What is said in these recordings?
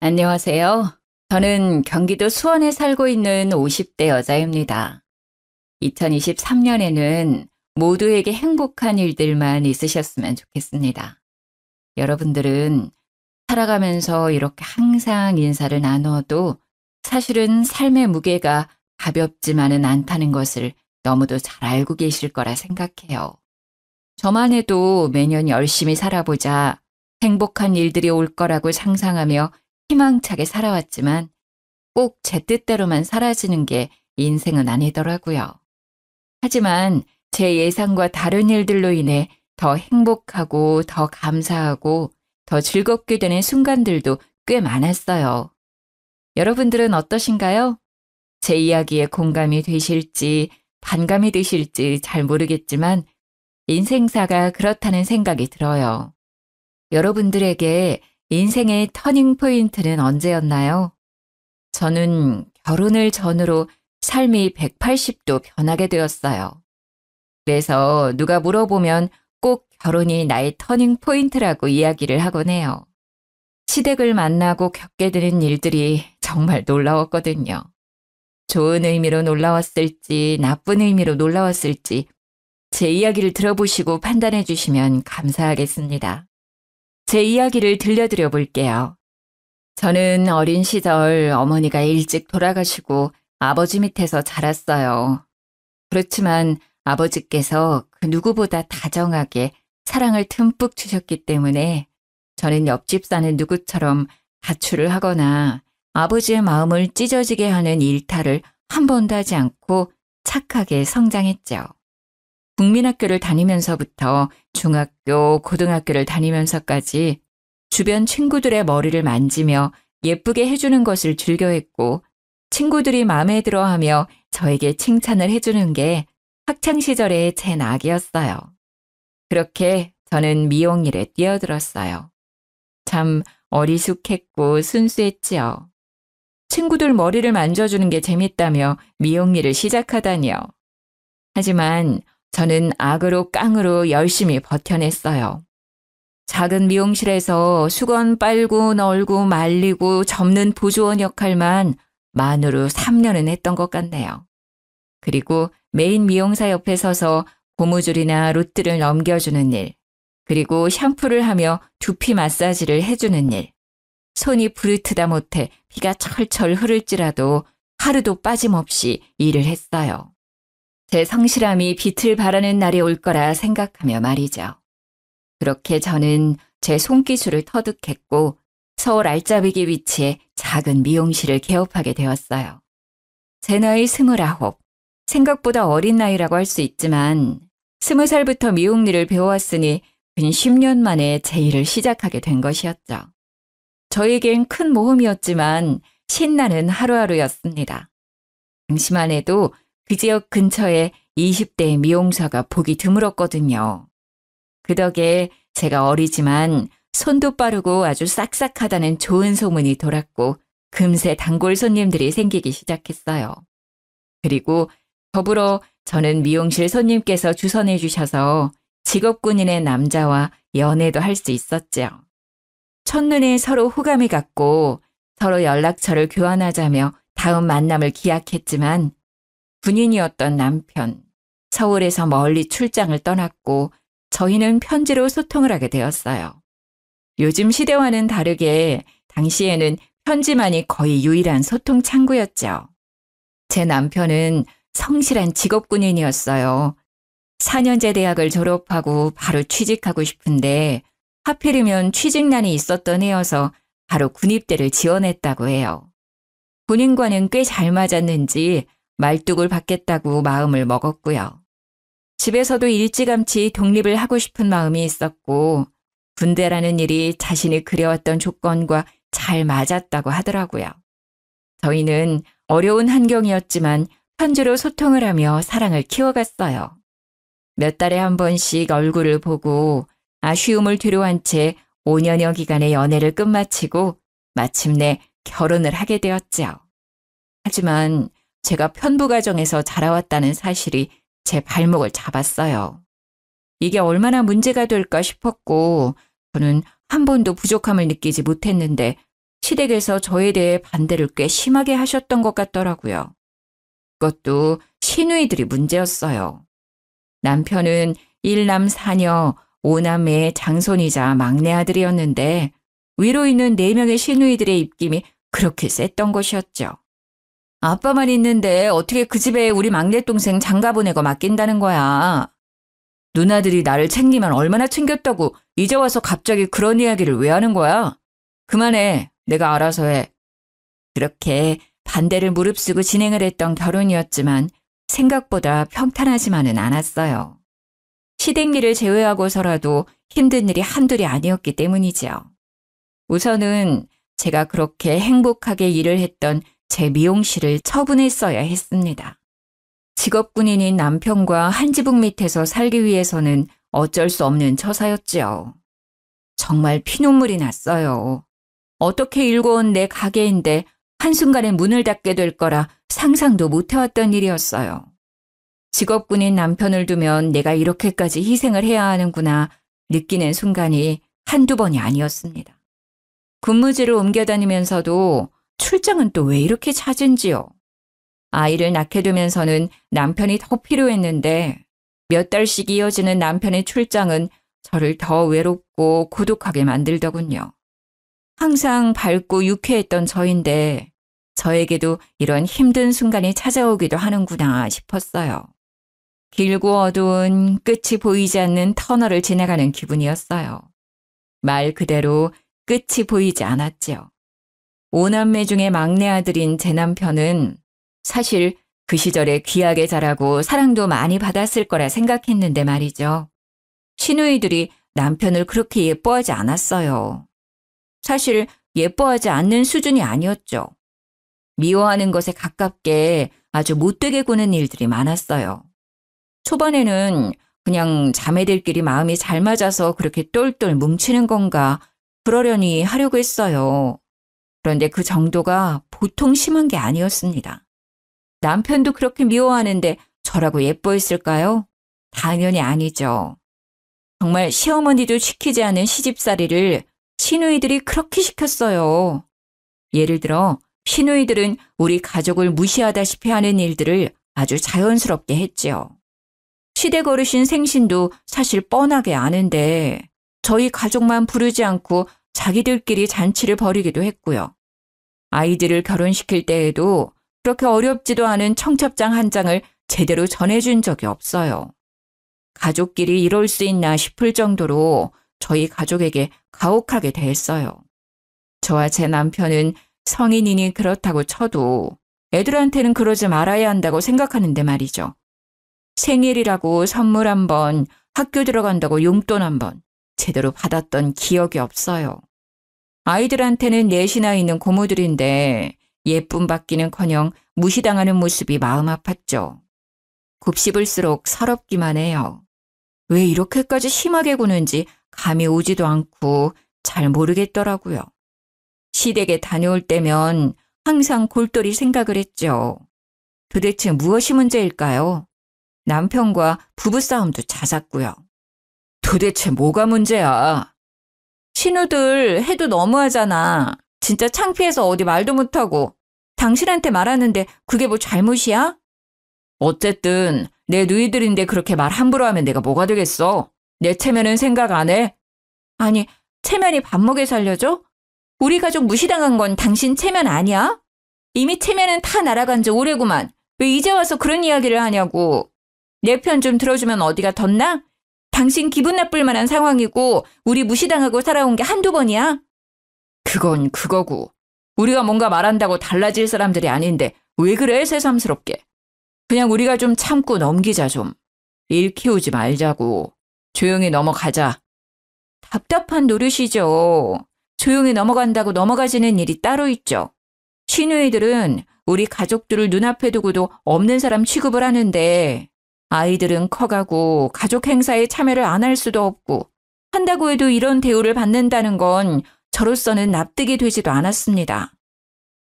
안녕하세요. 저는 경기도 수원에 살고 있는 50대 여자입니다. 2023년에는 모두에게 행복한 일들만 있으셨으면 좋겠습니다. 여러분들은 살아가면서 이렇게 항상 인사를 나누어도 사실은 삶의 무게가 가볍지만은 않다는 것을 너무도 잘 알고 계실 거라 생각해요. 저만 해도 매년 열심히 살아보자 행복한 일들이 올 거라고 상상하며 희망차게 살아왔지만 꼭 제 뜻대로만 사라지는 게 인생은 아니더라고요. 하지만 제 예상과 다른 일들로 인해 더 행복하고 더 감사하고 더 즐겁게 되는 순간들도 꽤 많았어요. 여러분들은 어떠신가요? 제 이야기에 공감이 되실지 반감이 드실지 잘 모르겠지만 인생사가 그렇다는 생각이 들어요. 여러분들에게 인생의 터닝 포인트는 언제였나요? 저는 결혼을 전후로 삶이 180도 변하게 되었어요. 그래서 누가 물어보면 꼭 결혼이 나의 터닝 포인트라고 이야기를 하곤 해요. 시댁을 만나고 겪게 되는 일들이 정말 놀라웠거든요. 좋은 의미로 놀라웠을지 나쁜 의미로 놀라웠을지 제 이야기를 들어보시고 판단해 주시면 감사하겠습니다. 제 이야기를 들려드려 볼게요. 저는 어린 시절 어머니가 일찍 돌아가시고 아버지 밑에서 자랐어요. 그렇지만 아버지께서 그 누구보다 다정하게 사랑을 듬뿍 주셨기 때문에 저는 옆집 사는 누구처럼 가출을 하거나 아버지의 마음을 찢어지게 하는 일탈을 한 번도 하지 않고 착하게 성장했죠. 국민학교를 다니면서부터 중학교, 고등학교를 다니면서까지 주변 친구들의 머리를 만지며 예쁘게 해주는 것을 즐겨했고 친구들이 마음에 들어하며 저에게 칭찬을 해주는 게 학창시절의 제 낙이었어요. 그렇게 저는 미용일에 뛰어들었어요. 참 어리숙했고 순수했지요. 친구들 머리를 만져주는 게 재밌다며 미용일을 시작하다니요. 하지만 저는 악으로 깡으로 열심히 버텨냈어요. 작은 미용실에서 수건 빨고 널고 말리고 접는 보조원 역할만 만으로 3년은 했던 것 같네요. 그리고 메인 미용사 옆에 서서 고무줄이나 로트를 넘겨주는 일, 그리고 샴푸를 하며 두피 마사지를 해주는 일. 손이 부르트다 못해 피가 철철 흐를지라도 하루도 빠짐없이 일을 했어요. 제 성실함이 빛을 발하는 날이 올 거라 생각하며 말이죠. 그렇게 저는 제 손기술을 터득했고 서울 알짜배기 위치에 작은 미용실을 개업하게 되었어요. 제 나이 29, 생각보다 어린 나이라고 할 수 있지만 20살부터 미용 일을 배워왔으니 근 10년 만에 제 일을 시작하게 된 것이었죠. 저에겐 큰 모험이었지만 신나는 하루하루였습니다. 당시만 해도 그 지역 근처에 20대 미용사가 보기 드물었거든요. 그 덕에 제가 어리지만 손도 빠르고 아주 싹싹하다는 좋은 소문이 돌았고 금세 단골 손님들이 생기기 시작했어요. 그리고 더불어 저는 미용실 손님께서 주선해 주셔서 직업군인의 남자와 연애도 할 수 있었죠. 첫눈에 서로 호감이 갔고 서로 연락처를 교환하자며 다음 만남을 기약했지만 군인이었던 남편, 서울에서 멀리 출장을 떠났고 저희는 편지로 소통을 하게 되었어요. 요즘 시대와는 다르게 당시에는 편지만이 거의 유일한 소통 창구였죠. 제 남편은 성실한 직업군인이었어요. 4년제 대학을 졸업하고 바로 취직하고 싶은데 하필이면 취직난이 있었던 해여서 바로 군입대를 지원했다고 해요. 본인과는 꽤 잘 맞았는지 말뚝을 받겠다고 마음을 먹었고요. 집에서도 일찌감치 독립을 하고 싶은 마음이 있었고 군대라는 일이 자신이 그려왔던 조건과 잘 맞았다고 하더라고요. 저희는 어려운 환경이었지만 편지로 소통을 하며 사랑을 키워갔어요. 몇 달에 한 번씩 얼굴을 보고 아쉬움을 뒤로한 채 5년여 기간의 연애를 끝마치고 마침내 결혼을 하게 되었죠. 하지만 제가 편부 가정에서 자라왔다는 사실이 제 발목을 잡았어요. 이게 얼마나 문제가 될까 싶었고 저는 한 번도 부족함을 느끼지 못했는데 시댁에서 저에 대해 반대를 꽤 심하게 하셨던 것 같더라고요. 그것도 시누이들이 문제였어요. 남편은 1남 4녀 5남매의 장손이자 막내 아들이었는데 위로 있는 4명의 시누이들의 입김이 그렇게 셌던 것이었죠. 아빠만 있는데 어떻게 그 집에 우리 막내 동생 장가 보내고 맡긴다는 거야. 누나들이 나를 챙기면 얼마나 챙겼다고 이제 와서 갑자기 그런 이야기를 왜 하는 거야? 그만해. 내가 알아서 해. 그렇게 반대를 무릅쓰고 진행을 했던 결혼이었지만 생각보다 평탄하지만은 않았어요. 시댁 일을 제외하고서라도 힘든 일이 한둘이 아니었기 때문이지요. 우선은 제가 그렇게 행복하게 일을 했던 제 미용실을 처분했어야 했습니다. 직업군인인 남편과 한 지붕 밑에서 살기 위해서는 어쩔 수 없는 처사였지요. 정말 피눈물이 났어요. 어떻게 일궈온 내 가게인데 한순간에 문을 닫게 될 거라 상상도 못해왔던 일이었어요. 직업군인 남편을 두면 내가 이렇게까지 희생을 해야 하는구나 느끼는 순간이 한두 번이 아니었습니다. 근무지를 옮겨 다니면서도 출장은 또 왜 이렇게 잦은지요. 아이를 낳게 되면서는 남편이 더 필요했는데 몇 달씩 이어지는 남편의 출장은 저를 더 외롭고 고독하게 만들더군요. 항상 밝고 유쾌했던 저인데 저에게도 이런 힘든 순간이 찾아오기도 하는구나 싶었어요. 길고 어두운 끝이 보이지 않는 터널을 지나가는 기분이었어요. 말 그대로 끝이 보이지 않았지요. 5남매 중에 막내 아들인 제 남편은 사실 그 시절에 귀하게 자라고 사랑도 많이 받았을 거라 생각했는데 말이죠. 시누이들이 남편을 그렇게 예뻐하지 않았어요. 사실 예뻐하지 않는 수준이 아니었죠. 미워하는 것에 가깝게 아주 못되게 구는 일들이 많았어요. 초반에는 그냥 자매들끼리 마음이 잘 맞아서 그렇게 똘똘 뭉치는 건가 그러려니 하려고 했어요. 그런데 그 정도가 보통 심한 게 아니었습니다. 남편도 그렇게 미워하는데 저라고 예뻐했을까요? 당연히 아니죠. 정말 시어머니도 시키지 않은 시집살이를 시누이들이 그렇게 시켰어요. 예를 들어 시누이들은 우리 가족을 무시하다시피 하는 일들을 아주 자연스럽게 했지요. 시댁 어르신 생신도 사실 뻔하게 아는데 저희 가족만 부르지 않고 자기들끼리 잔치를 벌이기도 했고요. 아이들을 결혼시킬 때에도 그렇게 어렵지도 않은 청첩장 한 장을 제대로 전해준 적이 없어요. 가족끼리 이럴 수 있나 싶을 정도로 저희 가족에게 가혹하게 대했어요. 저와 제 남편은 성인이니 그렇다고 쳐도 애들한테는 그러지 말아야 한다고 생각하는데 말이죠. 생일이라고 선물 한 번, 학교 들어간다고 용돈 한 번 제대로 받았던 기억이 없어요. 아이들한테는 넷이나 있는 고모들인데 예쁨 받기는커녕 무시당하는 모습이 마음 아팠죠. 곱씹을수록 서럽기만 해요. 왜 이렇게까지 심하게 구는지 감이 오지도 않고 잘 모르겠더라고요. 시댁에 다녀올 때면 항상 골똘히 생각을 했죠. 도대체 무엇이 문제일까요? 남편과 부부싸움도 잦았고요. 도대체 뭐가 문제야? 신우들 해도 너무하잖아. 진짜 창피해서 어디 말도 못하고 당신한테 말하는데 그게 뭐 잘못이야? 어쨌든 내 누이들인데 그렇게 말 함부로 하면 내가 뭐가 되겠어? 내 체면은 생각 안 해? 아니, 체면이 밥 먹여 살려줘? 우리 가족 무시당한 건 당신 체면 아니야? 이미 체면은 다 날아간 지 오래구만. 왜 이제 와서 그런 이야기를 하냐고. 내 편 좀 들어주면 어디가 덧나? 당신 기분 나쁠 만한 상황이고 우리 무시당하고 살아온 게 한두 번이야? 그건 그거고. 우리가 뭔가 말한다고 달라질 사람들이 아닌데 왜 그래 새삼스럽게. 그냥 우리가 좀 참고 넘기자 좀. 일 키우지 말자고. 조용히 넘어가자. 답답한 노릇이죠. 조용히 넘어간다고 넘어가지는 일이 따로 있죠. 시누이들은 우리 가족들을 눈앞에 두고도 없는 사람 취급을 하는데 아이들은 커가고 가족 행사에 참여를 안 할 수도 없고 한다고 해도 이런 대우를 받는다는 건 저로서는 납득이 되지도 않았습니다.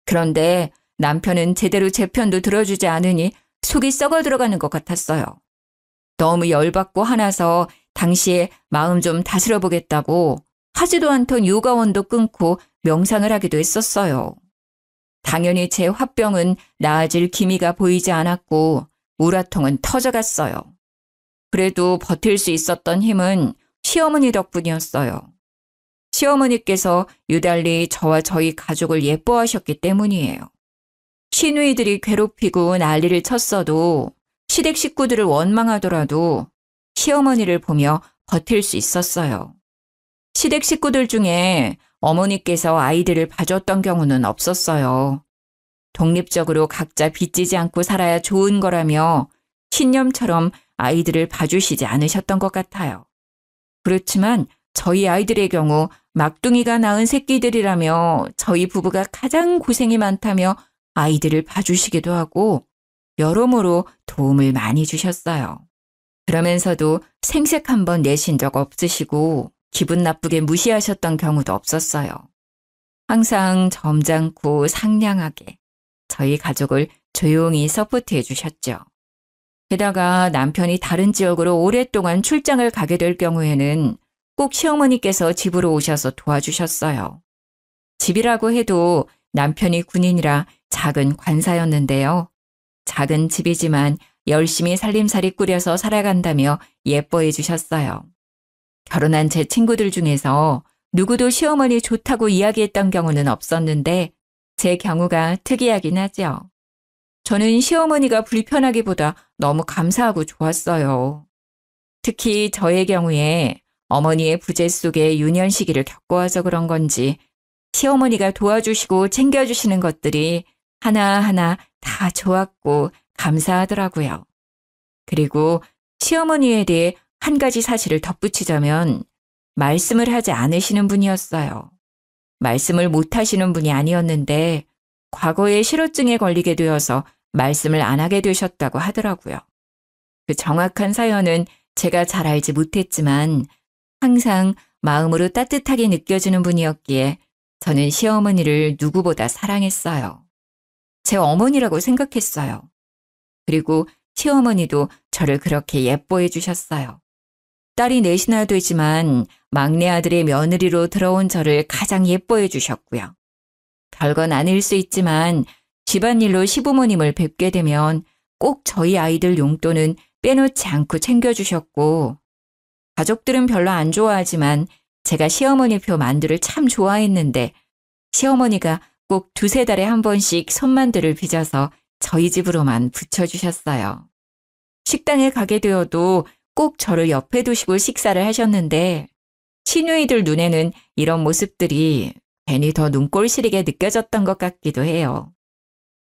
그런데 남편은 제대로 제 편도 들어주지 않으니 속이 썩어 들어가는 것 같았어요. 너무 열받고 화나서 당시에 마음 좀 다스려 보겠다고 하지도 않던 요가원도 끊고 명상을 하기도 했었어요. 당연히 제 화병은 나아질 기미가 보이지 않았고 우라통은 터져갔어요. 그래도 버틸 수 있었던 힘은 시어머니 덕분이었어요. 시어머니께서 유달리 저와 저희 가족을 예뻐하셨기 때문이에요. 시누이들이 괴롭히고 난리를 쳤어도 시댁 식구들을 원망하더라도 시어머니를 보며 버틸 수 있었어요. 시댁 식구들 중에 어머니께서 아이들을 봐줬던 경우는 없었어요. 독립적으로 각자 빚지지 않고 살아야 좋은 거라며 신념처럼 아이들을 봐주시지 않으셨던 것 같아요. 그렇지만 저희 아이들의 경우 막둥이가 낳은 새끼들이라며 저희 부부가 가장 고생이 많다며 아이들을 봐주시기도 하고 여러모로 도움을 많이 주셨어요. 그러면서도 생색 한 번 내신 적 없으시고 기분 나쁘게 무시하셨던 경우도 없었어요. 항상 점잖고 상냥하게 저희 가족을 조용히 서포트해 주셨죠. 게다가 남편이 다른 지역으로 오랫동안 출장을 가게 될 경우에는 꼭 시어머니께서 집으로 오셔서 도와주셨어요. 집이라고 해도 남편이 군인이라 작은 관사였는데요. 작은 집이지만 열심히 살림살이 꾸려서 살아간다며 예뻐해 주셨어요. 결혼한 제 친구들 중에서 누구도 시어머니 좋다고 이야기했던 경우는 없었는데 제 경우가 특이하긴 하죠. 저는 시어머니가 불편하기보다 너무 감사하고 좋았어요. 특히 저의 경우에 어머니의 부재 속에 유년 시기를 겪어와서 그런 건지 시어머니가 도와주시고 챙겨주시는 것들이 하나하나 다 좋았고 감사하더라고요. 그리고 시어머니에 대해 한 가지 사실을 덧붙이자면 말씀을 하지 않으시는 분이었어요. 말씀을 못 하시는 분이 아니었는데 과거에 실어증에 걸리게 되어서 말씀을 안 하게 되셨다고 하더라고요. 그 정확한 사연은 제가 잘 알지 못했지만 항상 마음으로 따뜻하게 느껴지는 분이었기에 저는 시어머니를 누구보다 사랑했어요. 제 어머니라고 생각했어요. 그리고 시어머니도 저를 그렇게 예뻐해 주셨어요. 딸이 넷이나 되지만 막내 아들의 며느리로 들어온 저를 가장 예뻐해 주셨고요. 별건 아닐 수 있지만 집안일로 시부모님을 뵙게 되면 꼭 저희 아이들 용돈은 빼놓지 않고 챙겨주셨고 가족들은 별로 안 좋아하지만 제가 시어머니 표 만두를 참 좋아했는데 시어머니가 꼭 두세 달에 한 번씩 손만두를 빚어서 저희 집으로만 붙여주셨어요. 식당에 가게 되어도 꼭 저를 옆에 두시고 식사를 하셨는데 시누이들 눈에는 이런 모습들이 괜히 더 눈꼴 시리게 느껴졌던 것 같기도 해요.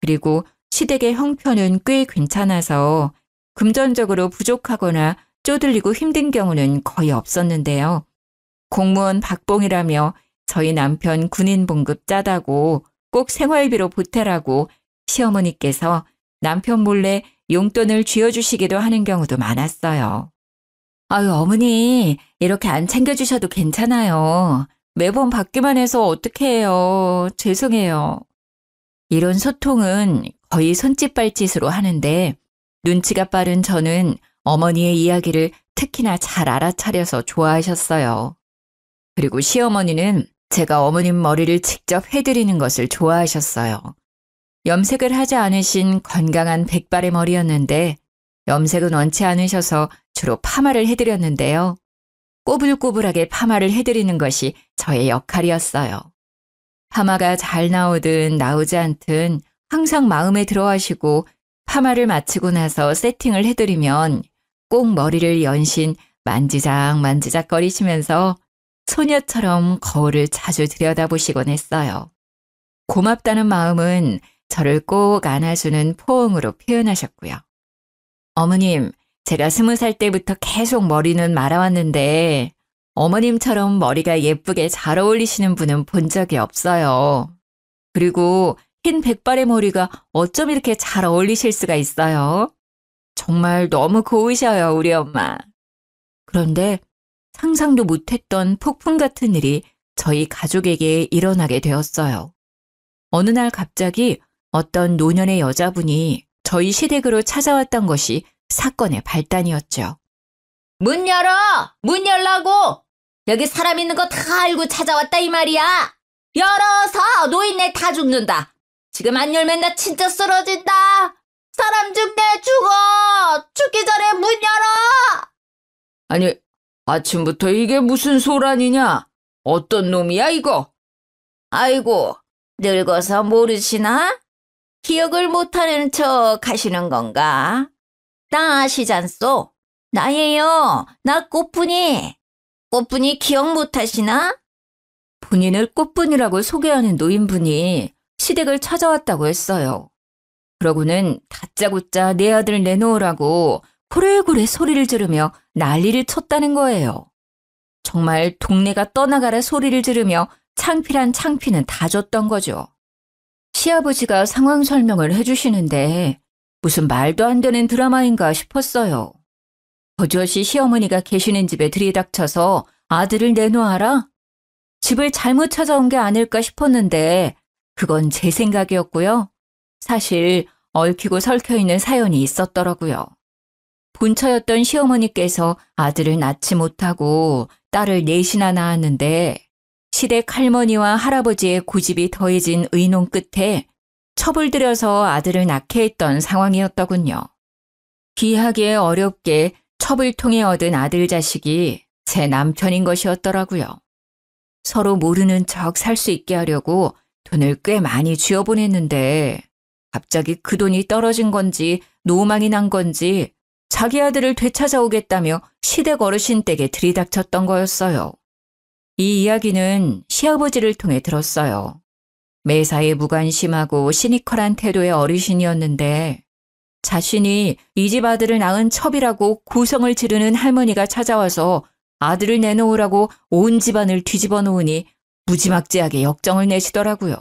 그리고 시댁의 형편은 꽤 괜찮아서 금전적으로 부족하거나 쪼들리고 힘든 경우는 거의 없었는데요. 공무원 박봉이라며 저희 남편 군인 봉급 짜다고 꼭 생활비로 보태라고 시어머니께서 남편 몰래 용돈을 쥐어주시기도 하는 경우도 많았어요. 아유, 어머니, 이렇게 안 챙겨주셔도 괜찮아요. 매번 받기만 해서 어떡해요. 죄송해요. 이런 소통은 거의 손짓발짓으로 하는데 눈치가 빠른 저는 어머니의 이야기를 특히나 잘 알아차려서 좋아하셨어요. 그리고 시어머니는 제가 어머님 머리를 직접 해드리는 것을 좋아하셨어요. 염색을 하지 않으신 건강한 백발의 머리였는데 염색은 원치 않으셔서 주로 파마를 해드렸는데요. 꼬불꼬불하게 파마를 해드리는 것이 저의 역할이었어요. 파마가 잘 나오든 나오지 않든 항상 마음에 들어하시고 파마를 마치고 나서 세팅을 해드리면 꼭 머리를 연신 만지작 거리시면서 소녀처럼 거울을 자주 들여다보시곤 했어요. 고맙다는 마음은 저를 꼭 안아주는 포옹으로 표현하셨고요. 어머님, 제가 20살 때부터 계속 머리는 말아왔는데 어머님처럼 머리가 예쁘게 잘 어울리시는 분은 본 적이 없어요. 그리고 흰 백발의 머리가 어쩜 이렇게 잘 어울리실 수가 있어요? 정말 너무 고우셔요, 우리 엄마. 그런데 상상도 못했던 폭풍 같은 일이 저희 가족에게 일어나게 되었어요. 어느 날 갑자기 어떤 노년의 여자분이 저희 시댁으로 찾아왔던 것이 사건의 발단이었죠. 문 열어! 문 열라고! 여기 사람 있는 거 다 알고 찾아왔다 이 말이야! 열어서 노인네 다 죽는다. 지금 안 열면 나 진짜 쓰러진다. 사람 죽네 죽어. 죽기 전에 문 열어. 아니, 아침부터 이게 무슨 소란이냐? 어떤 놈이야, 이거? 아이고, 늙어서 모르시나? 기억을 못하는 척 하시는 건가? 나 아시잖소? 나예요. 나 꽃분이. 꽃분이 기억 못하시나? 본인을 꽃분이라고 소개하는 노인분이 시댁을 찾아왔다고 했어요. 그러고는 다짜고짜 내 아들 내놓으라고 고래고래 소리를 지르며 난리를 쳤다는 거예요. 정말 동네가 떠나가라 소리를 지르며 창피란 창피는 다 줬던 거죠. 시아버지가 상황 설명을 해주시는데 무슨 말도 안 되는 드라마인가 싶었어요. 버젓이 시어머니가 계시는 집에 들이닥쳐서 아들을 내놓아라? 집을 잘못 찾아온 게 아닐까 싶었는데 그건 제 생각이었고요. 사실 얽히고 설켜있는 사연이 있었더라고요. 본처였던 시어머니께서 아들을 낳지 못하고 딸을 넷이나 낳았는데 시댁 할머니와 할아버지의 고집이 더해진 의논 끝에 첩을 들여서 아들을 낳게 했던 상황이었더군요. 귀하게 어렵게 첩을 통해 얻은 아들 자식이 제 남편인 것이었더라고요. 서로 모르는 척 살 수 있게 하려고 돈을 꽤 많이 쥐어보냈는데 갑자기 그 돈이 떨어진 건지 노망이 난 건지 자기 아들을 되찾아오겠다며 시댁 어르신 댁에 들이닥쳤던 거였어요. 이 이야기는 시아버지를 통해 들었어요. 매사에 무관심하고 시니컬한 태도의 어르신이었는데 자신이 이 집 아들을 낳은 첩이라고 고성을 지르는 할머니가 찾아와서 아들을 내놓으라고 온 집안을 뒤집어 놓으니 무지막지하게 역정을 내시더라고요.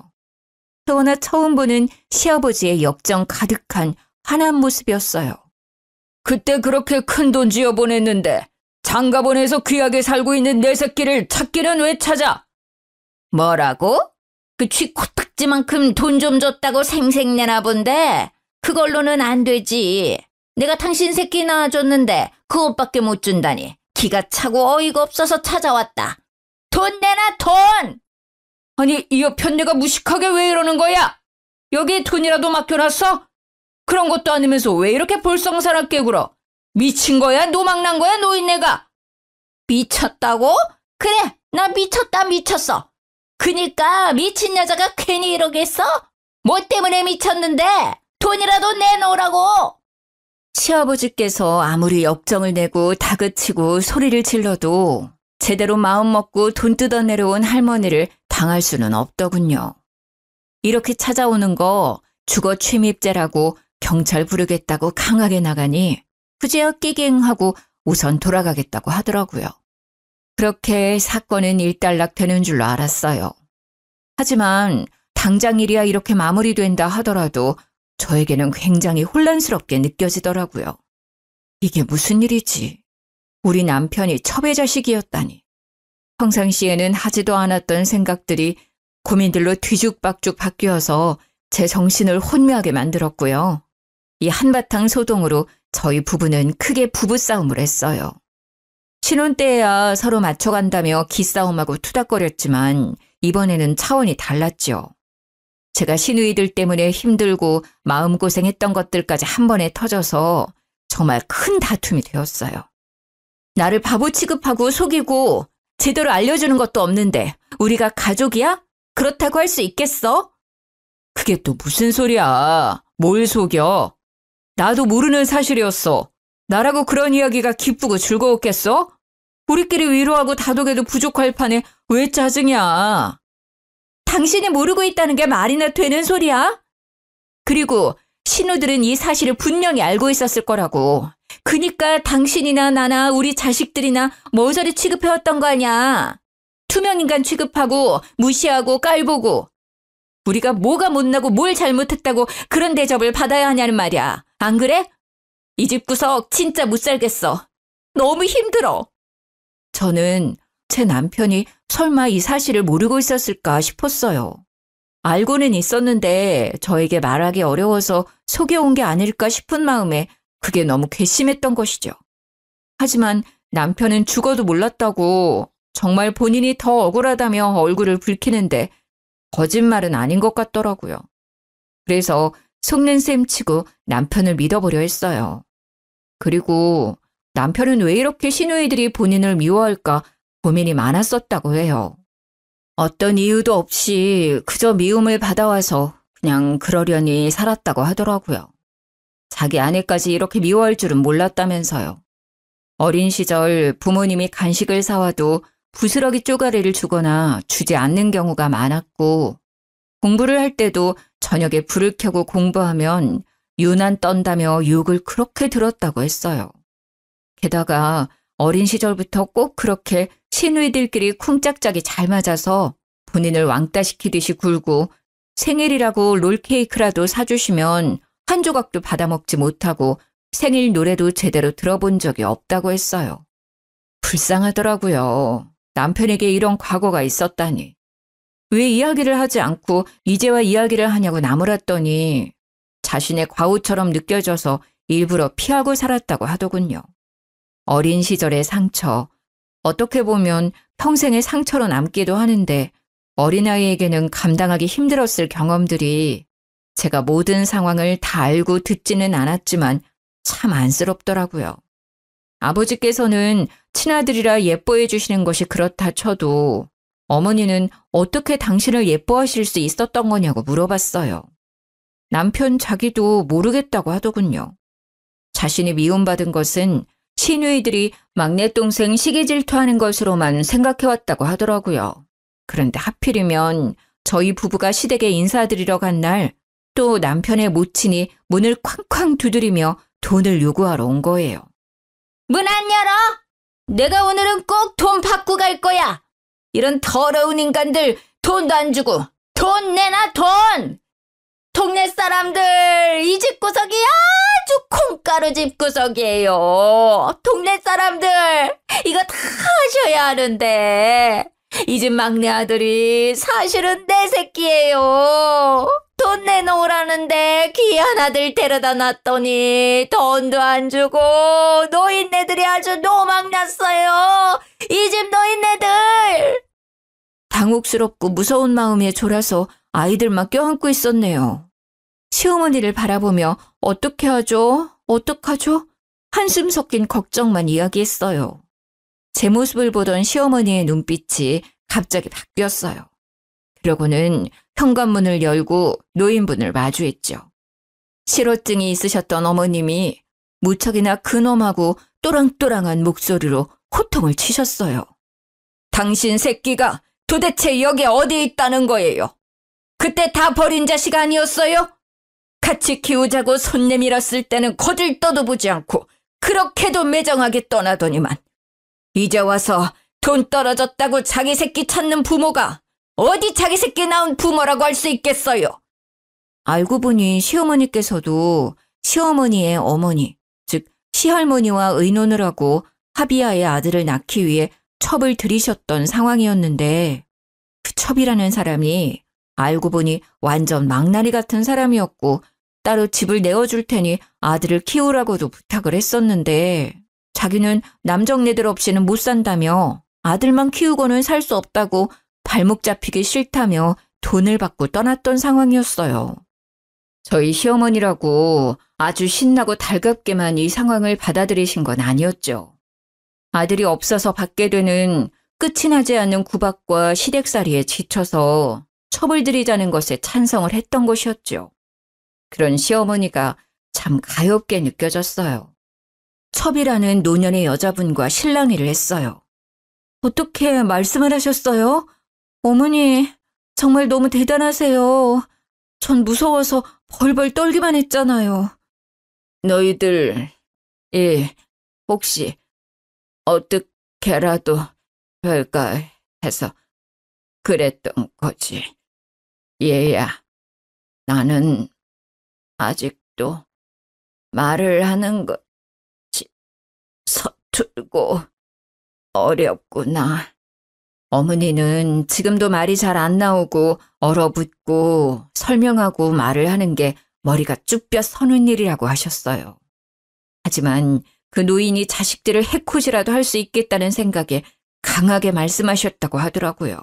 그러나 처음 보는 시아버지의 역정 가득한 화난 모습이었어요. 그때 그렇게 큰 돈 쥐어 보냈는데 장가보내서 귀하게 살고 있는 내 새끼를 찾기는 왜 찾아? 뭐라고? 그 쥐 코딱지만큼 돈 좀 줬다고 생색내나 본데 그걸로는 안 되지. 내가 당신 새끼 낳아줬는데 그것밖에 못 준다니. 기가 차고 어이가 없어서 찾아왔다. 돈 내놔 돈! 아니 이 여편네가 무식하게 왜 이러는 거야? 여기에 돈이라도 맡겨놨어? 그런 것도 아니면서 왜 이렇게 볼썽사납게 굴어? 미친 거야? 노망난 거야 노인네가? 미쳤다고? 그래 나 미쳤다 미쳤어. 그니까 미친 여자가 괜히 이러겠어? 뭐 때문에 미쳤는데 돈이라도 내놓으라고. 시아버지께서 아무리 역정을 내고 다그치고 소리를 질러도 제대로 마음먹고 돈 뜯어내려온 할머니를 당할 수는 없더군요. 이렇게 찾아오는 거 주거 침입죄라고 경찰 부르겠다고 강하게 나가니 그제야 끼갱하고 우선 돌아가겠다고 하더라고요. 그렇게 사건은 일단락 되는 줄로 알았어요. 하지만 당장 일이야 이렇게 마무리된다 하더라도 저에게는 굉장히 혼란스럽게 느껴지더라고요. 이게 무슨 일이지? 우리 남편이 첩의 자식이었다니. 평상시에는 하지도 않았던 생각들이 고민들로 뒤죽박죽 바뀌어서 제 정신을 혼미하게 만들었고요. 이 한바탕 소동으로 저희 부부는 크게 부부싸움을 했어요. 신혼 때야 서로 맞춰간다며 기싸움하고 투닥거렸지만 이번에는 차원이 달랐죠. 제가 시누이들 때문에 힘들고 마음고생했던 것들까지 한 번에 터져서 정말 큰 다툼이 되었어요. 나를 바보 취급하고 속이고 제대로 알려주는 것도 없는데 우리가 가족이야? 그렇다고 할 수 있겠어? 그게 또 무슨 소리야? 뭘 속여? 나도 모르는 사실이었어. 나라고 그런 이야기가 기쁘고 즐거웠겠어? 우리끼리 위로하고 다독여도 부족할 판에 왜 짜증이야? 당신이 모르고 있다는 게 말이나 되는 소리야? 그리고 신우들은 이 사실을 분명히 알고 있었을 거라고. 그니까 당신이나 나나 우리 자식들이나 모조리 취급해왔던 거 아니야. 투명인간 취급하고 무시하고 깔보고. 우리가 뭐가 못나고 뭘 잘못했다고 그런 대접을 받아야 하냐는 말이야. 안 그래? 이 집 구석 진짜 못 살겠어. 너무 힘들어. 저는 제 남편이 설마 이 사실을 모르고 있었을까 싶었어요. 알고는 있었는데 저에게 말하기 어려워서 속여온 게 아닐까 싶은 마음에 그게 너무 괘씸했던 것이죠. 하지만 남편은 죽어도 몰랐다고 정말 본인이 더 억울하다며 얼굴을 붉히는데 거짓말은 아닌 것 같더라고요. 그래서 속는 셈 치고 남편을 믿어보려 했어요. 그리고 남편은 왜 이렇게 시누이들이 본인을 미워할까 고민이 많았었다고 해요. 어떤 이유도 없이 그저 미움을 받아와서 그냥 그러려니 살았다고 하더라고요. 자기 아내까지 이렇게 미워할 줄은 몰랐다면서요. 어린 시절 부모님이 간식을 사와도 부스러기 쪼가리를 주거나 주지 않는 경우가 많았고, 공부를 할 때도 저녁에 불을 켜고 공부하면 유난 떤다며 욕을 그렇게 들었다고 했어요. 게다가 어린 시절부터 꼭 그렇게 시누이들끼리 쿵짝짝이 잘 맞아서 본인을 왕따시키듯이 굴고 생일이라고 롤케이크라도 사주시면 한 조각도 받아먹지 못하고 생일 노래도 제대로 들어본 적이 없다고 했어요. 불쌍하더라고요. 남편에게 이런 과거가 있었다니. 왜 이야기를 하지 않고 이제와 이야기를 하냐고 나무랐더니 자신의 과오처럼 느껴져서 일부러 피하고 살았다고 하더군요. 어린 시절의 상처, 어떻게 보면 평생의 상처로 남기도 하는데 어린아이에게는 감당하기 힘들었을 경험들이 제가 모든 상황을 다 알고 듣지는 않았지만 참 안쓰럽더라고요. 아버지께서는 친아들이라 예뻐해 주시는 것이 그렇다 쳐도 어머니는 어떻게 당신을 예뻐하실 수 있었던 거냐고 물어봤어요. 남편 자기도 모르겠다고 하더군요. 자신이 미움받은 것은 시누이들이 막내 동생 시기 질투하는 것으로만 생각해왔다고 하더라고요. 그런데 하필이면 저희 부부가 시댁에 인사드리러 간 날 또 남편의 모친이 문을 쾅쾅 두드리며 돈을 요구하러 온 거예요. 문 안 열어! 내가 오늘은 꼭 돈 받고 갈 거야! 이런 더러운 인간들 돈도 안 주고 돈 내놔 돈! 동네 사람들 이 집구석이 아주 콩가루 집구석이에요. 동네 사람들 이거 다 하셔야 하는데 이 집 막내 아들이 사실은 내 새끼예요. 돈 내놓으라는데 귀한 아들 데려다 놨더니 돈도 안 주고 노인네들이 아주 노망났어요. 이 집 노인네들. 당혹스럽고 무서운 마음에 졸아서 아이들만 껴안고 있었네요. 시어머니를 바라보며 어떻게 하죠? 어떡하죠? 한숨 섞인 걱정만 이야기했어요. 제 모습을 보던 시어머니의 눈빛이 갑자기 바뀌었어요. 그러고는 현관문을 열고 노인분을 마주했죠. 실어증이 있으셨던 어머님이 무척이나 근엄하고 또랑또랑한 목소리로 호통을 치셨어요. 당신 새끼가 도대체 여기 어디 있다는 거예요? 그때 다 버린 자식 아니었어요? 같이 키우자고 손 내밀었을 때는 거들떠도 보지 않고 그렇게도 매정하게 떠나더니만 이제 와서 돈 떨어졌다고 자기 새끼 찾는 부모가 어디 자기 새끼 낳은 부모라고 할 수 있겠어요? 알고 보니 시어머니께서도 시어머니의 어머니, 즉 시할머니와 의논을 하고 합의하에 아들을 낳기 위해 첩을 들이셨던 상황이었는데 그 첩이라는 사람이 알고 보니 완전 망나니 같은 사람이었고 따로 집을 내어줄 테니 아들을 키우라고도 부탁을 했었는데 자기는 남정네들 없이는 못 산다며 아들만 키우고는 살 수 없다고 발목 잡히기 싫다며 돈을 받고 떠났던 상황이었어요. 저희 시어머니라고 아주 신나고 달갑게만 이 상황을 받아들이신 건 아니었죠. 아들이 없어서 받게 되는 끝이 나지 않는 구박과 시댁살이에 지쳐서 첩을 들이자는 것에 찬성을 했던 것이었죠. 그런 시어머니가 참 가엾게 느껴졌어요. 첩이라는 노년의 여자분과 실랑이를 했어요. 어떻게 말씀을 하셨어요? 어머니, 정말 너무 대단하세요. 전 무서워서 벌벌 떨기만 했잖아요. 너희들, 혹시 어떻게라도 별까 해서 그랬던 거지. 얘야, 나는 아직도 말을 하는 것이 서툴고 어렵구나. 어머니는 지금도 말이 잘 안 나오고 얼어붙고 설명하고 말을 하는 게 머리가 쭈뼛 서는 일이라고 하셨어요. 하지만 그 노인이 자식들을 해코지라도 할 수 있겠다는 생각에 강하게 말씀하셨다고 하더라고요.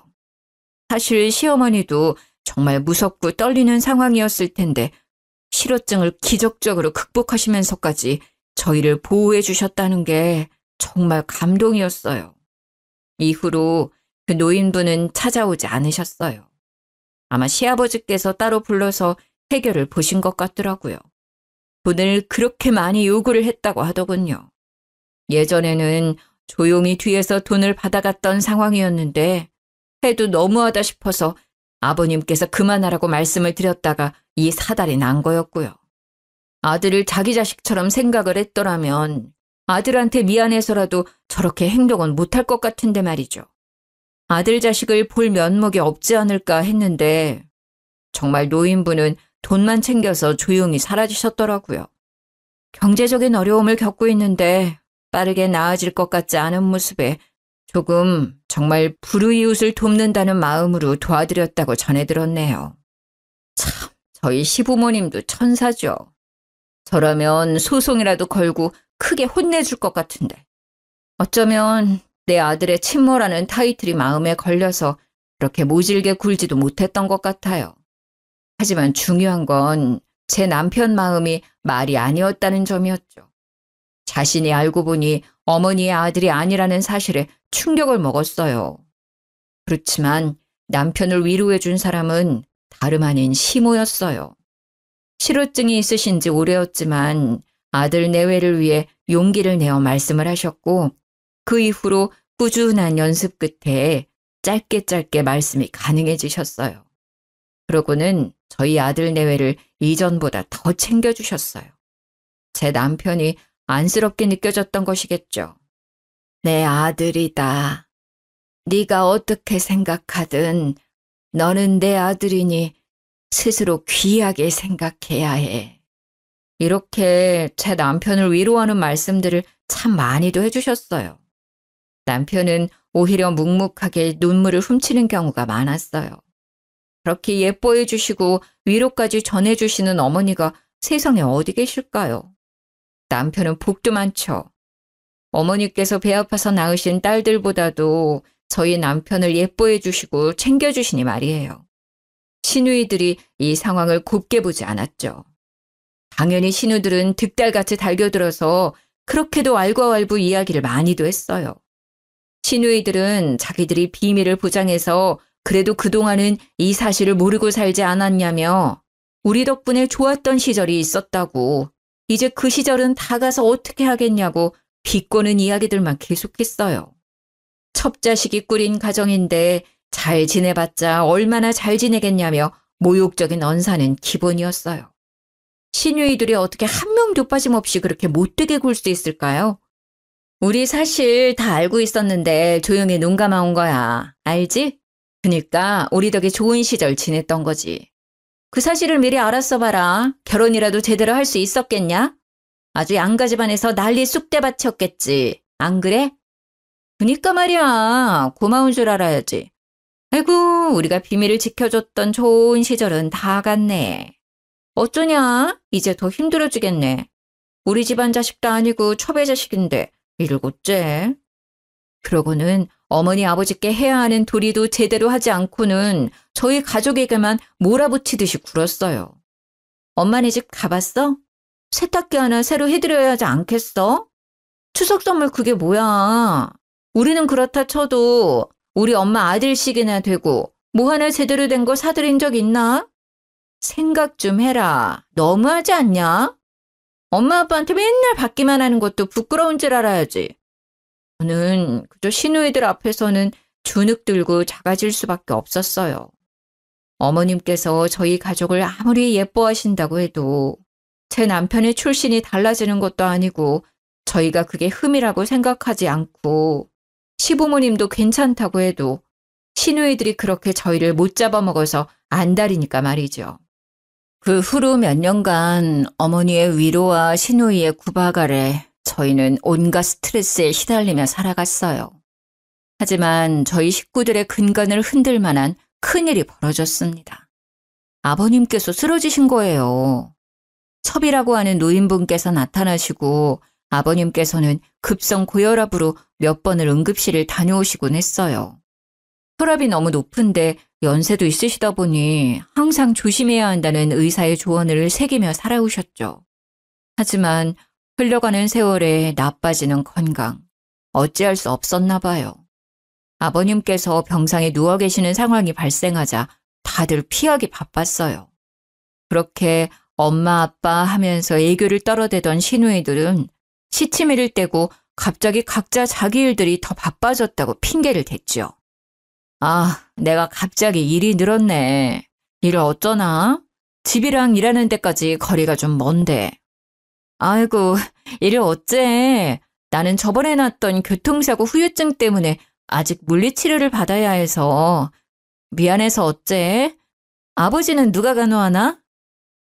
사실 시어머니도 정말 무섭고 떨리는 상황이었을 텐데 실어증을 기적적으로 극복하시면서까지 저희를 보호해 주셨다는 게 정말 감동이었어요. 이후로 그 노인분은 찾아오지 않으셨어요. 아마 시아버지께서 따로 불러서 해결을 보신 것 같더라고요. 돈을 그렇게 많이 요구를 했다고 하더군요. 예전에는 조용히 뒤에서 돈을 받아갔던 상황이었는데 해도 너무하다 싶어서 아버님께서 그만하라고 말씀을 드렸다가 이 사달이 난 거였고요. 아들을 자기 자식처럼 생각을 했더라면 아들한테 미안해서라도 저렇게 행동은 못할 것 같은데 말이죠. 아들 자식을 볼 면목이 없지 않을까 했는데 정말 노인분은 돈만 챙겨서 조용히 사라지셨더라고요. 경제적인 어려움을 겪고 있는데 빠르게 나아질 것 같지 않은 모습에 조금 정말 불우이웃을 돕는다는 마음으로 도와드렸다고 전해 들었네요. 참, 저희 시부모님도 천사죠. 저라면 소송이라도 걸고 크게 혼내줄 것 같은데. 어쩌면 내 아들의 친모라는 타이틀이 마음에 걸려서 그렇게 모질게 굴지도 못했던 것 같아요. 하지만 중요한 건 제 남편 마음이 말이 아니었다는 점이었죠. 자신이 알고 보니 어머니의 아들이 아니라는 사실에 충격을 먹었어요. 그렇지만 남편을 위로해 준 사람은 다름 아닌 시모였어요. 실어증이 있으신 지 오래였지만 아들 내외를 위해 용기를 내어 말씀을 하셨고 그 이후로 꾸준한 연습 끝에 짧게 말씀이 가능해지셨어요. 그러고는 저희 아들 내외를 이전보다 더 챙겨주셨어요. 제 남편이 안쓰럽게 느껴졌던 것이겠죠. 내 아들이다. 네가 어떻게 생각하든 너는 내 아들이니 스스로 귀하게 생각해야 해. 이렇게 제 남편을 위로하는 말씀들을 참 많이도 해주셨어요. 남편은 오히려 묵묵하게 눈물을 훔치는 경우가 많았어요. 그렇게 예뻐해 주시고 위로까지 전해주시는 어머니가 세상에 어디 계실까요? 남편은 복도 많죠. 어머니께서 배 아파서 낳으신 딸들보다도 저희 남편을 예뻐해 주시고 챙겨주시니 말이에요. 시누이들이 이 상황을 곱게 보지 않았죠. 당연히 시누들은 득달같이 달겨들어서 그렇게도 알과알부 이야기를 많이도 했어요. 시누이들은 자기들이 비밀을 보장해서 그래도 그동안은 이 사실을 모르고 살지 않았냐며 우리 덕분에 좋았던 시절이 있었다고 이제 그 시절은 다 가서 어떻게 하겠냐고 비꼬는 이야기들만 계속했어요. 첩자식이 꾸린 가정인데 잘 지내봤자 얼마나 잘 지내겠냐며 모욕적인 언사는 기본이었어요. 시누이들이 어떻게 한 명도 빠짐없이 그렇게 못되게 굴 수 있을까요? 우리 사실 다 알고 있었는데 조용히 눈 감아온 거야. 알지? 그러니까 우리 덕에 좋은 시절 지냈던 거지. 그 사실을 미리 알았어 봐라. 결혼이라도 제대로 할 수 있었겠냐? 아주 양가 집안에서 난리 쑥대밭이었겠지. 안 그래? 그니까 말이야. 고마운 줄 알아야지. 아이고, 우리가 비밀을 지켜줬던 좋은 시절은 다 갔네. 어쩌냐? 이제 더 힘들어지겠네. 우리 집안 자식도 아니고 첩의 자식인데 일곱째. 그러고는 어머니 아버지께 해야 하는 도리도 제대로 하지 않고는 저희 가족에게만 몰아붙이듯이 굴었어요. 엄마네 집 가봤어? 세탁기 하나 새로 해드려야 하지 않겠어? 추석 선물 그게 뭐야? 우리는 그렇다 쳐도 우리 엄마 아들식이나 되고 뭐 하나 제대로 된 거 사드린 적 있나? 생각 좀 해라. 너무하지 않냐? 엄마 아빠한테 맨날 받기만 하는 것도 부끄러운 줄 알아야지. 저는 그저 시누이들 앞에서는 주눅 들고 작아질 수밖에 없었어요. 어머님께서 저희 가족을 아무리 예뻐하신다고 해도 제 남편의 출신이 달라지는 것도 아니고 저희가 그게 흠이라고 생각하지 않고 시부모님도 괜찮다고 해도 시누이들이 그렇게 저희를 못 잡아먹어서 안달이니까 말이죠. 그 후로 몇 년간 어머니의 위로와 시누이의 구박 아래 저희는 온갖 스트레스에 시달리며 살아갔어요. 하지만 저희 식구들의 근간을 흔들 만한 큰일이 벌어졌습니다. 아버님께서 쓰러지신 거예요. 첩이라고 하는 노인분께서 나타나시고 아버님께서는 급성 고혈압으로 몇 번을 응급실을 다녀오시곤 했어요. 혈압이 너무 높은데 연세도 있으시다 보니 항상 조심해야 한다는 의사의 조언을 새기며 살아오셨죠. 하지만 흘러가는 세월에 나빠지는 건강, 어찌할 수 없었나 봐요. 아버님께서 병상에 누워 계시는 상황이 발생하자 다들 피하기 바빴어요. 그렇게 엄마 아빠 하면서 애교를 떨어대던 시누이들은 시치미를 떼고 갑자기 각자 자기 일들이 더 바빠졌다고 핑계를 댔죠. 아, 내가 갑자기 일이 늘었네. 일을 어쩌나? 집이랑 일하는 데까지 거리가 좀 먼데. 아이고, 일을 어째? 나는 저번에 났던 교통사고 후유증 때문에 아직 물리치료를 받아야 해서. 미안해서 어째? 아버지는 누가 간호하나?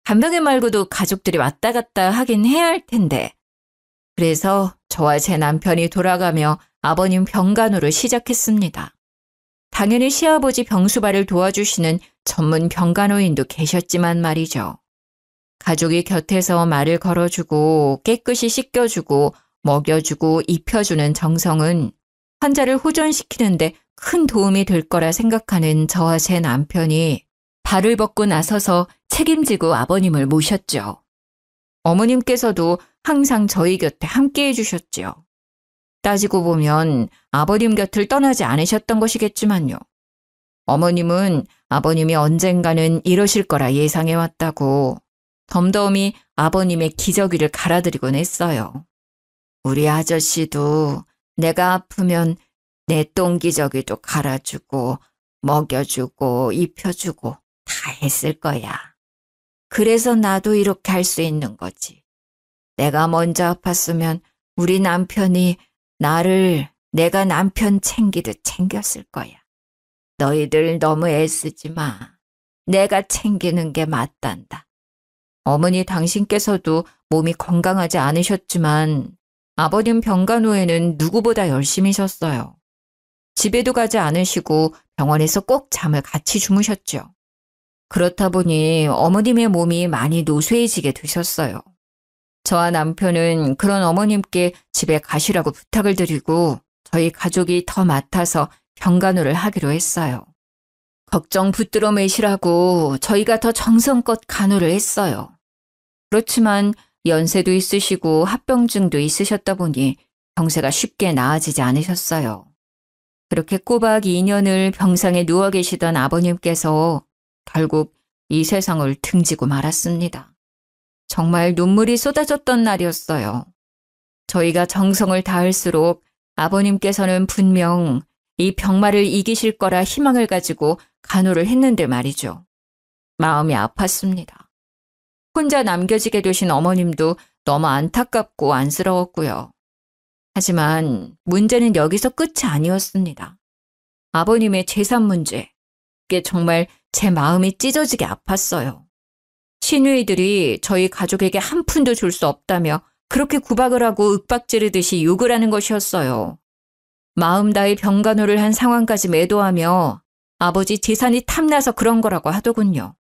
간병인 말고도 가족들이 왔다 갔다 하긴 해야 할 텐데. 그래서 저와 제 남편이 돌아가며 아버님 병간호를 시작했습니다. 당연히 시아버지 병수발을 도와주시는 전문 병간호인도 계셨지만 말이죠. 가족이 곁에서 말을 걸어주고 깨끗이 씻겨주고 먹여주고 입혀주는 정성은 환자를 호전시키는데 큰 도움이 될 거라 생각하는 저와 제 남편이 발을 벗고 나서서 책임지고 아버님을 모셨죠. 어머님께서도 항상 저희 곁에 함께 해주셨지요. 따지고 보면 아버님 곁을 떠나지 않으셨던 것이겠지만요. 어머님은 아버님이 언젠가는 이러실 거라 예상해왔다고 덤덤히 아버님의 기저귀를 갈아드리곤 했어요. 우리 아저씨도 내가 아프면 내 똥기저귀도 갈아주고 먹여주고 입혀주고 다 했을 거야. 그래서 나도 이렇게 할 수 있는 거지. 내가 먼저 아팠으면 우리 남편이 나를 내가 남편 챙기듯 챙겼을 거야. 너희들 너무 애쓰지 마. 내가 챙기는 게 맞단다. 어머니 당신께서도 몸이 건강하지 않으셨지만 아버님 병간호에는 누구보다 열심히셨어요. 집에도 가지 않으시고 병원에서 꼭 잠을 같이 주무셨죠. 그렇다 보니 어머님의 몸이 많이 노쇠해지게 되셨어요. 저와 남편은 그런 어머님께 집에 가시라고 부탁을 드리고 저희 가족이 더 맡아서 병간호를 하기로 했어요. 걱정 붙들어 매시라고 저희가 더 정성껏 간호를 했어요. 그렇지만 연세도 있으시고 합병증도 있으셨다 보니 병세가 쉽게 나아지지 않으셨어요. 그렇게 꼬박 2년을 병상에 누워 계시던 아버님께서 결국 이 세상을 등지고 말았습니다. 정말 눈물이 쏟아졌던 날이었어요. 저희가 정성을 다할수록 아버님께서는 분명 이 병마를 이기실 거라 희망을 가지고 간호를 했는데 말이죠. 마음이 아팠습니다. 혼자 남겨지게 되신 어머님도 너무 안타깝고 안쓰러웠고요. 하지만 문제는 여기서 끝이 아니었습니다. 아버님의 재산 문제, 그게 정말 제 마음이 찢어지게 아팠어요. 시누이들이 저희 가족에게 한 푼도 줄 수 없다며 그렇게 구박을 하고 윽박지르듯이 욕을 하는 것이었어요. 마음 다해 병간호를 한 상황까지 매도하며 아버지 재산이 탐나서 그런 거라고 하더군요.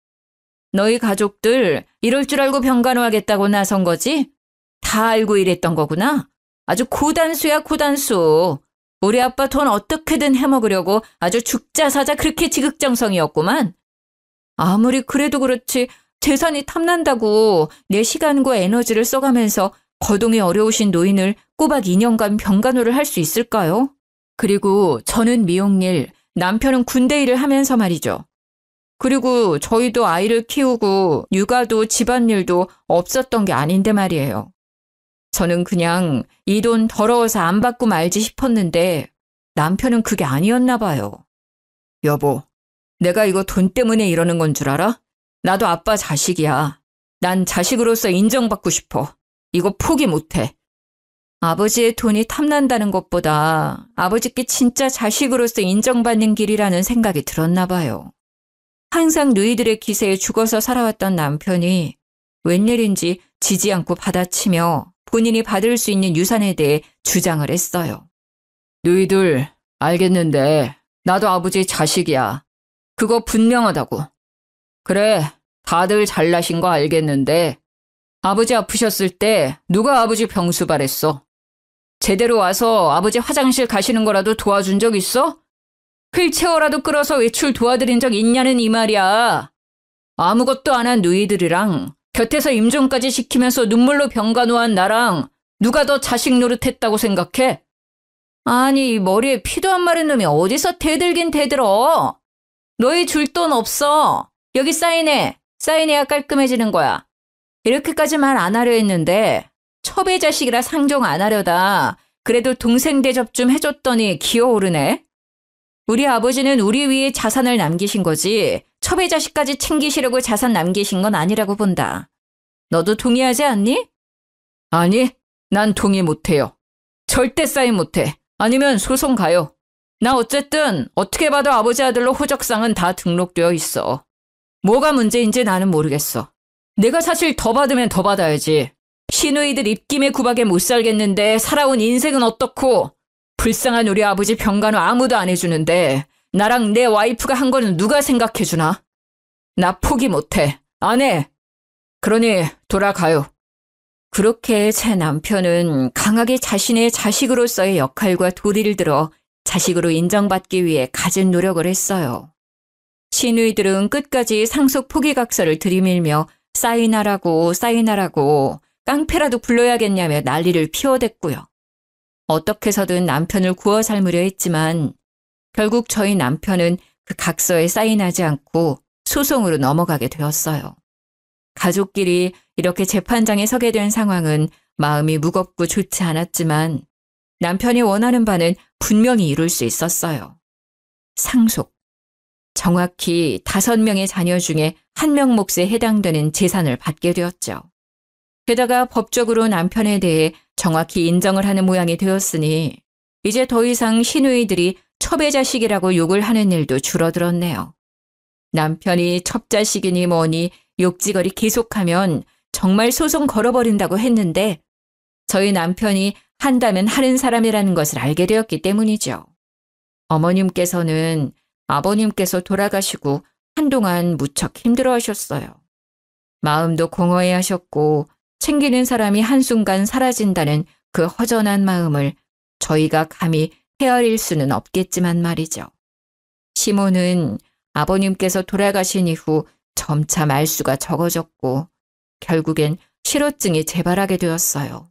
너희 가족들 이럴 줄 알고 병간호하겠다고 나선 거지? 다 알고 이랬던 거구나. 아주 고단수야 고단수. 우리 아빠 돈 어떻게든 해먹으려고 아주 죽자 사자 그렇게 지극정성이었구만. 아무리 그래도 그렇지 재산이 탐난다고 내 시간과 에너지를 써가면서 거동이 어려우신 노인을 꼬박 2년간 병간호를 할 수 있을까요? 그리고 저는 미용일, 남편은 군대 일을 하면서 말이죠. 그리고 저희도 아이를 키우고 육아도 집안일도 없었던 게 아닌데 말이에요. 저는 그냥 이 돈 더러워서 안 받고 말지 싶었는데 남편은 그게 아니었나 봐요. 여보, 내가 이거 돈 때문에 이러는 건 줄 알아? 나도 아빠 자식이야. 난 자식으로서 인정받고 싶어. 이거 포기 못해. 아버지의 돈이 탐난다는 것보다 아버지께 진짜 자식으로서 인정받는 길이라는 생각이 들었나 봐요. 항상 누이들의 기세에 죽어서 살아왔던 남편이 웬일인지 지지 않고 받아치며 본인이 받을 수 있는 유산에 대해 주장을 했어요. 누이들 알겠는데 나도 아버지 자식이야. 그거 분명하다고. 그래, 다들 잘나신 거 알겠는데 아버지 아프셨을 때 누가 아버지 병수발했어? 제대로 와서 아버지 화장실 가시는 거라도 도와준 적 있어? 휠체어라도 끌어서 외출 도와드린 적 있냐는 이 말이야. 아무것도 안 한 누이들이랑 곁에서 임종까지 시키면서 눈물로 병간호한 나랑 누가 더 자식 노릇했다고 생각해? 아니, 이 머리에 피도 안 마른 놈이 어디서 대들긴 대들어. 너희 줄 돈 없어. 여기 사인해. 사인해야 깔끔해지는 거야. 이렇게까지 말 안 하려 했는데 첩의 자식이라 상종 안 하려다 그래도 동생 대접 좀 해줬더니 기어오르네. 우리 아버지는 우리 위에 자산을 남기신 거지 첩의 자식까지 챙기시려고 자산 남기신 건 아니라고 본다. 너도 동의하지 않니? 아니, 난 동의 못해요. 절대 사인 못해. 아니면 소송 가요. 나 어쨌든 어떻게 봐도 아버지 아들로 호적상은 다 등록되어 있어. 뭐가 문제인지 나는 모르겠어. 내가 사실 더 받으면 더 받아야지. 시누이들 입김에 구박에 못 살겠는데 살아온 인생은 어떻고 불쌍한 우리 아버지 병간호 아무도 안 해주는데 나랑 내 와이프가 한 거는 누가 생각해주나? 나 포기 못해. 안 해. 그러니 돌아가요. 그렇게 제 남편은 강하게 자신의 자식으로서의 역할과 도리를 들어 자식으로 인정받기 위해 갖은 노력을 했어요. 시누이들은 끝까지 상속 포기각서를 들이밀며 사인하라고 깡패라도 불러야겠냐며 난리를 피워댔고요. 어떻게 해서든 남편을 구워 삶으려 했지만 결국 저희 남편은 그 각서에 사인하지 않고 소송으로 넘어가게 되었어요. 가족끼리 이렇게 재판장에 서게 된 상황은 마음이 무겁고 좋지 않았지만 남편이 원하는 바는 분명히 이룰 수 있었어요. 상속. 정확히 5명의 자녀 중에 1명 몫에 해당되는 재산을 받게 되었죠. 게다가 법적으로 남편에 대해 정확히 인정을 하는 모양이 되었으니 이제 더 이상 시누이들이 첩의 자식이라고 욕을 하는 일도 줄어들었네요. 남편이 첩자식이니 뭐니 욕지거리 계속하면 정말 소송 걸어버린다고 했는데 저희 남편이 한다면 하는 사람이라는 것을 알게 되었기 때문이죠. 어머님께서는 아버님께서 돌아가시고 한동안 무척 힘들어하셨어요. 마음도 공허해하셨고 챙기는 사람이 한순간 사라진다는 그 허전한 마음을 저희가 감히 헤아릴 수는 없겠지만 말이죠. 시모는 아버님께서 돌아가신 이후 점차 말수가 적어졌고 결국엔 실어증이 재발하게 되었어요.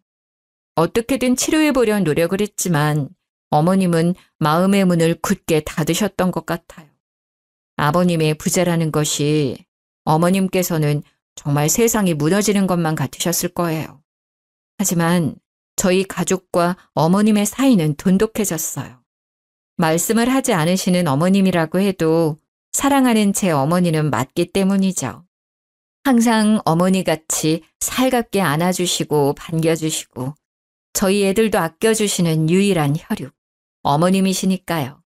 어떻게든 치료해보려 노력을 했지만 어머님은 마음의 문을 굳게 닫으셨던 것 같아요. 아버님의 부재라는 것이 어머님께서는 정말 세상이 무너지는 것만 같으셨을 거예요. 하지만 저희 가족과 어머님의 사이는 돈독해졌어요. 말씀을 하지 않으시는 어머님이라고 해도 사랑하는 제 어머니는 맞기 때문이죠. 항상 어머니같이 살갑게 안아주시고 반겨주시고 저희 애들도 아껴주시는 유일한 혈육, 어머님이시니까요.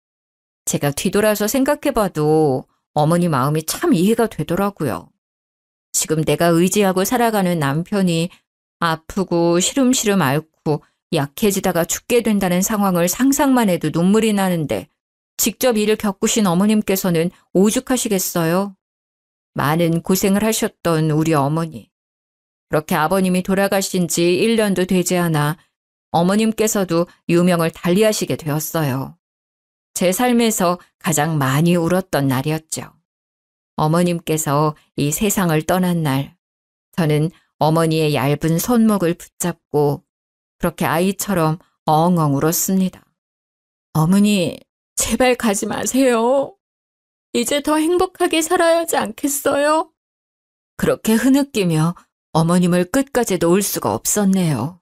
제가 뒤돌아서 생각해봐도 어머니 마음이 참 이해가 되더라고요. 지금 내가 의지하고 살아가는 남편이 아프고 시름시름 앓고 약해지다가 죽게 된다는 상황을 상상만 해도 눈물이 나는데 직접 이를 겪으신 어머님께서는 오죽하시겠어요? 많은 고생을 하셨던 우리 어머니. 그렇게 아버님이 돌아가신 지 1년도 되지 않아 어머님께서도 유명을 달리하시게 되었어요. 제 삶에서 가장 많이 울었던 날이었죠. 어머님께서 이 세상을 떠난 날, 저는 어머니의 얇은 손목을 붙잡고 그렇게 아이처럼 엉엉 울었습니다. 어머니, 제발 가지 마세요. 이제 더 행복하게 살아야 하지 않겠어요? 그렇게 흐느끼며 어머님을 끝까지 놓을 수가 없었네요.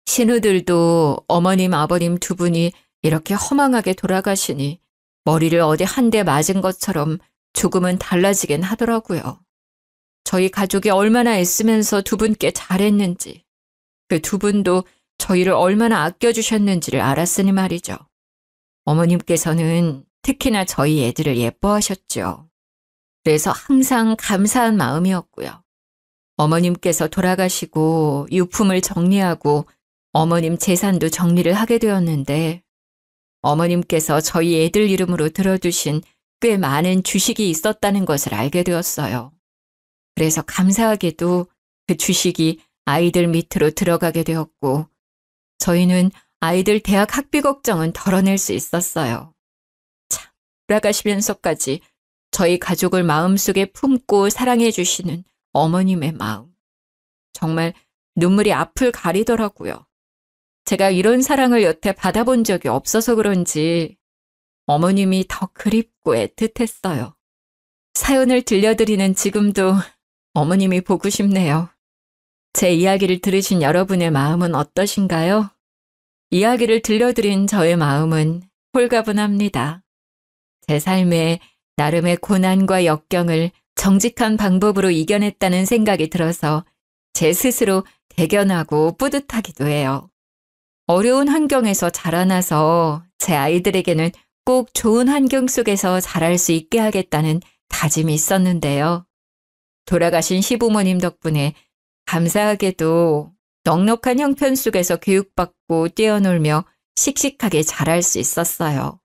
신우들도 어머님, 아버님 두 분이 이렇게 허망하게 돌아가시니 머리를 어디 한 대 맞은 것처럼 조금은 달라지긴 하더라고요. 저희 가족이 얼마나 애쓰면서 두 분께 잘했는지, 그 두 분도 저희를 얼마나 아껴주셨는지를 알았으니 말이죠. 어머님께서는 특히나 저희 애들을 예뻐하셨죠. 그래서 항상 감사한 마음이었고요. 어머님께서 돌아가시고 유품을 정리하고 어머님 재산도 정리를 하게 되었는데 어머님께서 저희 애들 이름으로 들어두신 꽤 많은 주식이 있었다는 것을 알게 되었어요. 그래서 감사하게도 그 주식이 아이들 밑으로 들어가게 되었고 저희는 아이들 대학 학비 걱정은 덜어낼 수 있었어요. 참, 돌아가시면서까지 저희 가족을 마음속에 품고 사랑해 주시는 어머님의 마음. 정말 눈물이 앞을 가리더라고요. 제가 이런 사랑을 여태 받아본 적이 없어서 그런지 어머님이 더 그립고 애틋했어요. 사연을 들려드리는 지금도 어머님이 보고 싶네요. 제 이야기를 들으신 여러분의 마음은 어떠신가요? 이야기를 들려드린 저의 마음은 홀가분합니다. 제 삶에 나름의 고난과 역경을 정직한 방법으로 이겨냈다는 생각이 들어서 제 스스로 대견하고 뿌듯하기도 해요. 어려운 환경에서 자라나서 제 아이들에게는 꼭 좋은 환경 속에서 자랄 수 있게 하겠다는 다짐이 있었는데요. 돌아가신 시부모님 덕분에 감사하게도 넉넉한 형편 속에서 교육받고 뛰어놀며 씩씩하게 자랄 수 있었어요.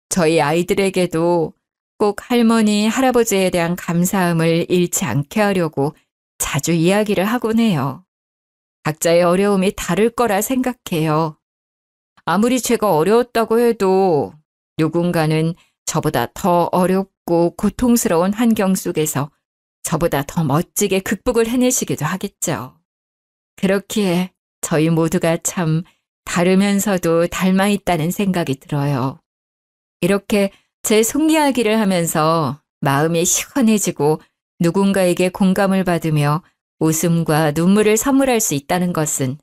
저희 아이들에게도 꼭 할머니, 할아버지에 대한 감사함을 잃지 않게 하려고 자주 이야기를 하곤 해요. 각자의 어려움이 다를 거라 생각해요. 아무리 제가 어려웠다고 해도 누군가는 저보다 더 어렵고 고통스러운 환경 속에서 저보다 더 멋지게 극복을 해내시기도 하겠죠. 그렇기에 저희 모두가 참 다르면서도 닮아 있다는 생각이 들어요. 이렇게 제 속이야기를 하면서 마음이 시원해지고 누군가에게 공감을 받으며 웃음과 눈물을 선물할 수 있다는 것은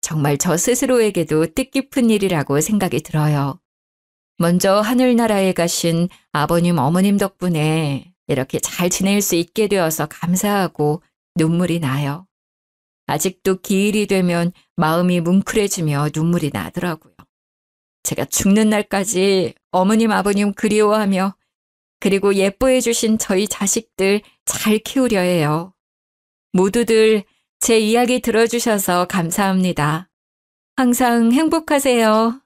정말 저 스스로에게도 뜻깊은 일이라고 생각이 들어요. 먼저 하늘나라에 가신 아버님, 어머님 덕분에 이렇게 잘 지낼 수 있게 되어서 감사하고 눈물이 나요. 아직도 기일이 되면 마음이 뭉클해지며 눈물이 나더라고요. 제가 죽는 날까지 어머님, 아버님 그리워하며 그리고 예뻐해 주신 저희 자식들 잘 키우려 해요. 모두들 제 이야기 들어주셔서 감사합니다. 항상 행복하세요.